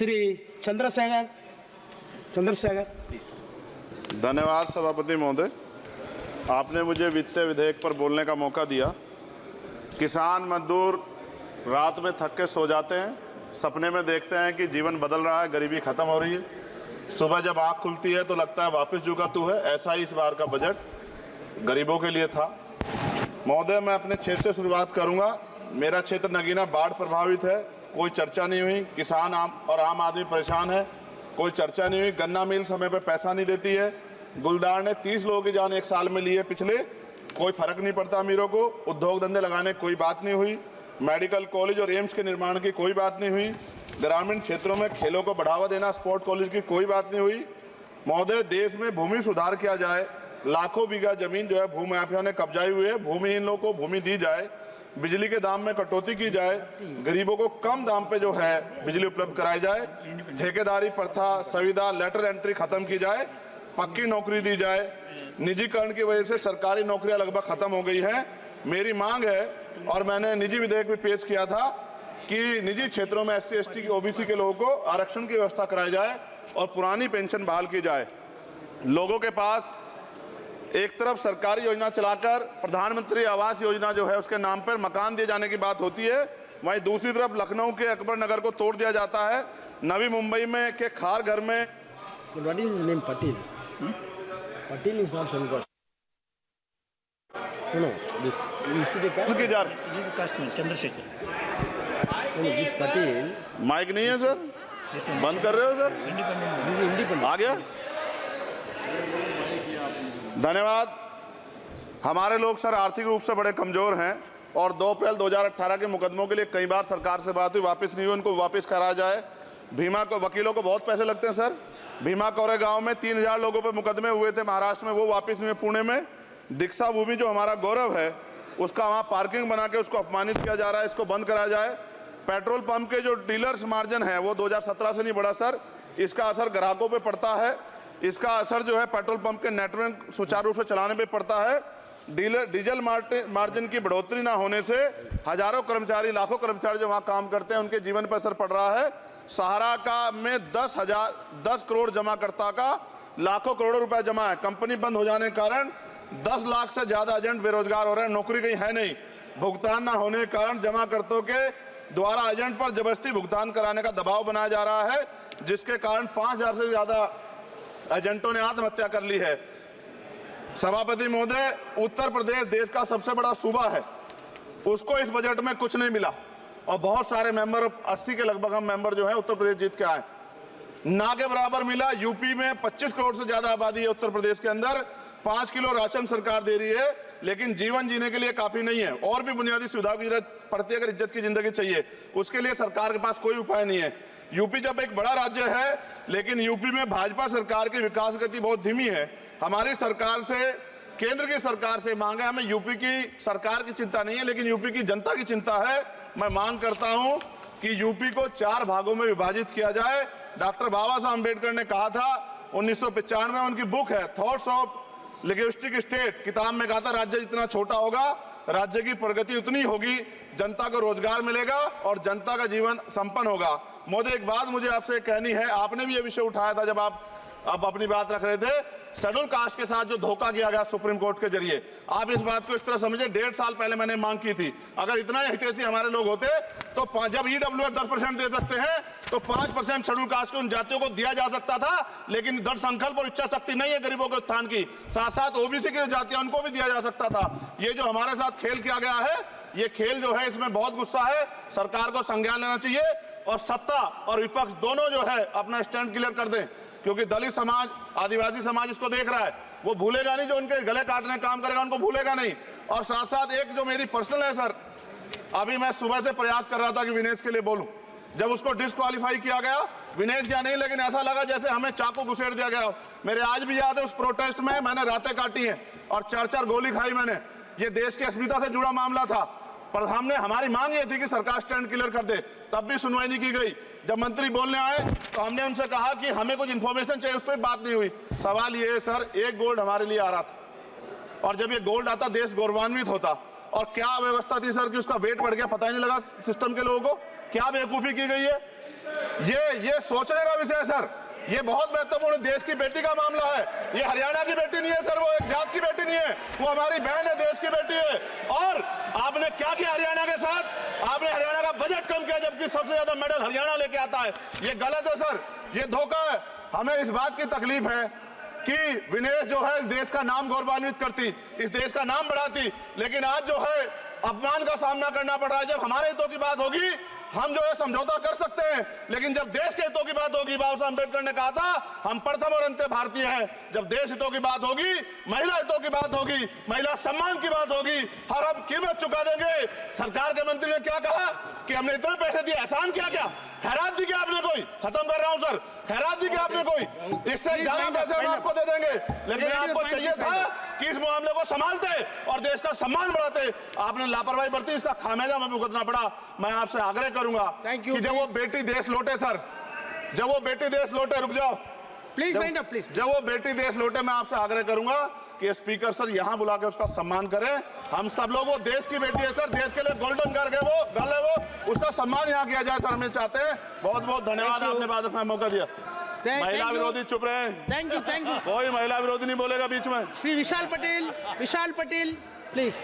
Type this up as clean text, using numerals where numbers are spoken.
Shri Chandrashekhar please. धन्यवाद सभापति महोदय, आपने मुझे वित्तीय विधेयक पर बोलने का मौका दिया। किसान मजदूर रात में थक के सो जाते हैं, सपने में देखते हैं कि जीवन बदल रहा है, गरीबी खत्म हो रही है। सुबह जब आँख खुलती है तो लगता है वापस झुका तू है। ऐसा ही इस बार का बजट गरीबों के लिए था। महोदय, मैं अपने क्षेत्र से शुरुआत करूंगा। मेरा क्षेत्र नगीना बाढ़ प्रभावित है, कोई चर्चा नहीं हुई। किसान आम आदमी परेशान है, कोई चर्चा नहीं हुई। गन्ना मिल समय पर पैसा नहीं देती है। गुलदार ने 30 लोगों की जान एक साल में ली है पिछले, कोई फर्क नहीं पड़ता अमीरों को। उद्योग धंधे लगाने कोई बात नहीं हुई। मेडिकल कॉलेज और एम्स के निर्माण की कोई बात नहीं हुई। ग्रामीण क्षेत्रों में खेलों को बढ़ावा देना, स्पोर्ट कॉलेज की कोई बात नहीं हुई। महोदय, देश में भूमि सुधार किया जाए। लाखों बीघा जमीन जो है भूमाफिया ने कब्जाई हुई है, भूमिहीन लोगों को भूमि दी जाए। बिजली के दाम में कटौती की जाए, गरीबों को कम दाम पे जो है बिजली उपलब्ध कराई जाए। ठेकेदारी प्रथा, संविदा, लेटर एंट्री खत्म की जाए, पक्की नौकरी दी जाए। निजीकरण की वजह से सरकारी नौकरियां लगभग खत्म हो गई हैं। मेरी मांग है, और मैंने निजी विधेयक भी पेश किया था, कि निजी क्षेत्रों में SC ST की OBC के लोगों को आरक्षण की व्यवस्था कराई जाए और पुरानी पेंशन बहाल की जाए। लोगों के पास एक तरफ सरकारी योजना चलाकर प्रधानमंत्री आवास योजना जो है उसके नाम पर मकान दिए जाने की बात होती है, वहीं दूसरी तरफ लखनऊ के अकबर नगर को तोड़ दिया जाता है। नवी मुंबई में के खार घर में What is his name? Patil. Patil is not Shankar. No, this is the caste. उसकी जार This is Kashmir, Chandrasekhar. No, this Patil. Mike नहीं है सर, This one, बंद कर रहे हो सर? independent. This is independent. आ गया। धन्यवाद। हमारे लोग सर आर्थिक रूप से बड़े कमजोर हैं और 2 अप्रैल 2018 के मुकदमों के लिए कई बार सरकार से बात हुई, वापस नहीं हुई। उनको वापस कराया जाए। भीमा को वकीलों को बहुत पैसे लगते हैं सर। भीमा कोरे गांव में 3000 लोगों पे मुकदमे हुए थे महाराष्ट्र में, वो वापस नहीं हुए। पुणे में दीक्षा भूमि जो हमारा गौरव है, उसका वहाँ पार्किंग बना के उसको अपमानित किया जा रहा है, इसको बंद कराया जाए। पेट्रोल पंप के जो डीलर्स मार्जिन है वो 2017 से नहीं बढ़ा सर, इसका असर ग्राहकों पे पड़ता है। इसका असर जो है पेट्रोल पंप के नेटवर्क सुचारू रूप से चलाने पे पड़ता है। डीजल मार्जिन की बढ़ोतरी ना होने से हजारों कर्मचारी, लाखों कर्मचारी जो वहाँ काम करते हैं उनके जीवन पर असर पड़ रहा है। सहारा का में 10 करोड़ जमाकर्ता का लाखों करोड़ों रुपए जमा है। कंपनी बंद हो जाने के कारण 10 लाख से ज्यादा एजेंट बेरोजगार हो रहे हैं, नौकरी कहीं है नहीं। भुगतान ना होने के कारण जमाकर्ताओं के द्वारा एजेंट पर जबरदस्ती भुगतान कराने का दबाव बनाया जा रहा है, जिसके कारण 5000 से ज्यादा एजेंटों ने आत्महत्या कर ली है। सभापति महोदय, उत्तर प्रदेश देश का सबसे बड़ा सूबा है, उसको इस बजट में कुछ नहीं मिला और बहुत सारे मेंबर, 80 के लगभग हम मेंबर जो है उत्तर प्रदेश जीत के आए, ना के बराबर मिला। यूपी में 25 करोड़ से ज्यादा आबादी है उत्तर प्रदेश के अंदर, 5 किलो राशन सरकार दे रही है, लेकिन जीवन जीने के लिए काफी नहीं है। और भी बुनियादी सुविधाओं की जरूरत पड़ती है। अगर इज्जत की जिंदगी चाहिए उसके लिए सरकार के पास कोई उपाय नहीं है। यूपी जब एक बड़ा राज्य है, लेकिन यूपी में भाजपा सरकार की विकास गति बहुत धीमी है। हमारी सरकार से, केंद्र की सरकार से मांग है, हमें यूपी की सरकार की चिंता नहीं है, लेकिन यूपी की जनता की चिंता है। मैं मांग करता हूं कि यूपी को 4 भागों में विभाजित किया जाए। डॉक्टर बाबा साहब अम्बेडकर ने कहा था 1995 में, उनकी बुक है थॉट्स ऑफ लिंग्विस्टिक स्टेट, किताब में कहा था राज्य जितना छोटा होगा राज्य की प्रगति उतनी होगी, जनता को रोजगार मिलेगा और जनता का जीवन संपन्न होगा। मोदी, एक बात मुझे आपसे कहनी है, आपने भी ये विषय उठाया था जब आप अपनी बात रख रहे थे, शेड्यूल कास्ट के साथ जो धोखा किया गया सुप्रीम कोर्ट के जरिए, आप इस बात को इस तरह समझे, 1.5 साल पहले मैंने मांग की थी, अगर इतना हितैषी हमारे लोग होते तो जब EWF 10% दे सकते हैं तो 5% शेड्यूल कास्ट के उन जातियों को दिया जा सकता था, लेकिन दृढ़ संकल्प और इच्छा शक्ति नहीं है गरीबों के उत्थान की। साथ साथ OBC की जो जातियां उनको भी दिया जा सकता था। ये जो हमारे साथ खेल किया गया है, ये खेल जो है इसमें बहुत गुस्सा है, सरकार को संज्ञान लेना चाहिए और सत्ता और विपक्ष दोनों जो है अपना स्टैंड क्लियर कर दें, क्योंकि दलित समाज, आदिवासी समाज इसको देख रहा है, वो भूलेगा नहीं। जो उनके गले काटने का काम करेगा उनको भूलेगा नहीं। और साथ साथ एक जो मेरी पर्सनल है सर, अभी मैं सुबह से प्रयास कर रहा था कि विनेश के लिए बोलूं, जब उसको डिस्क्वालीफाई किया गया, विनेश या नहीं, लेकिन ऐसा लगा जैसे हमें चाकू घुसेड़ दिया गया। मेरे आज भी याद है उस प्रोटेस्ट में मैंने रातें काटी हैं और 4-4 गोली खाई मैंने। ये देश की अस्मिता से जुड़ा मामला था, पर हमारी मांग ये थी कि सरकार स्टैंड क्लियर कर दे, तब भी सुनवाई नहीं की गई। जब मंत्री बोलने आए तो हमने उनसे कहा कि हमें कुछ इंफॉर्मेशन चाहिए, उस पर बात नहीं हुई। सवाल ये है सर, 1 गोल्ड हमारे लिए आ रहा था और जब ये गोल्ड आता देश गौरवान्वित होता, और क्या व्यवस्था थी सर कि उसका वेट बढ़ गया, पता ही नहीं लगा सिस्टम के लोगों को। क्या बेवकूफी की गई है ये सोचने का विषय है सर। ये बहुत महत्वपूर्ण देश की बेटी का मामला है। ये हरियाणा की बेटी नहीं है सर, वो एक जात की बेटी नहीं है, वो हमारी बहन है, देश की बेटी है। और आपने क्या किया हरियाणा के साथ? आपने हरियाणा का बजट कम किया, जबकि सबसे ज्यादा मेडल हरियाणा लेके आता है। ये गलत है सर, ये धोखा है। हमें इस बात की तकलीफ है कि विनेश जो है इस देश का नाम गौरवान्वित करती, इस देश का नाम बढ़ाती, लेकिन आज जो है अपमान का सामना करना पड़ रहा है। जब हमारे हितों की बात होगी हम जो है समझौता कर सकते हैं, लेकिन जब देश के हितों की बात होगी, बाबा साहब अम्बेडकर ने कहा था हम प्रथम और अंत्य भारतीय हैं। जब देश हितों की बात होगी, महिला हितों की बात होगी, महिला सम्मान की बात होगी, हर हम कीमत चुका देंगे। सरकार के मंत्री ने क्या कहा कि हमने इतने पैसे दिए, एहसान किया क्या? खैरात दी क्या आपने कोई? खत्म कर रहा हूं सर, खैरात दी क्या आपने कोई? इससे ज्यादा पैसे हम आपको दे देंगे, लेकिन आपको चाहिए था कि इस मामले को संभालते और देश का सम्मान बढ़ाते। आपने लापरवाही बरती, इसका खामियाजा हमें भुगतना पड़ा। मैं आपसे आग्रह करूंगा कि जब वो बेटी देश लौटे सर, जब वो बेटी देश लौटे, रुक जाओ प्लीज वाइंड अप प्लीज। जब वो बेटी देश लौटे, मैं आपसे आग्रह करूंगा कि स्पीकर सर यहां बुला के उसका सम्मान करें। हम सब लोग, वो देश की बेटी है सर, देश के लिए गोल्डन कर गए वो गल है, वो उसका सम्मान यहां किया जाए सर, हमें चाहते हैं। बहुत बहुत धन्यवाद, आपने बात रखने का मौका दिया। महिला विरोधी चुप रहे। थैंक यू कोई महिला विरोधी नहीं बोलेगा बीच में। श्री विशाल पटेल प्लीज।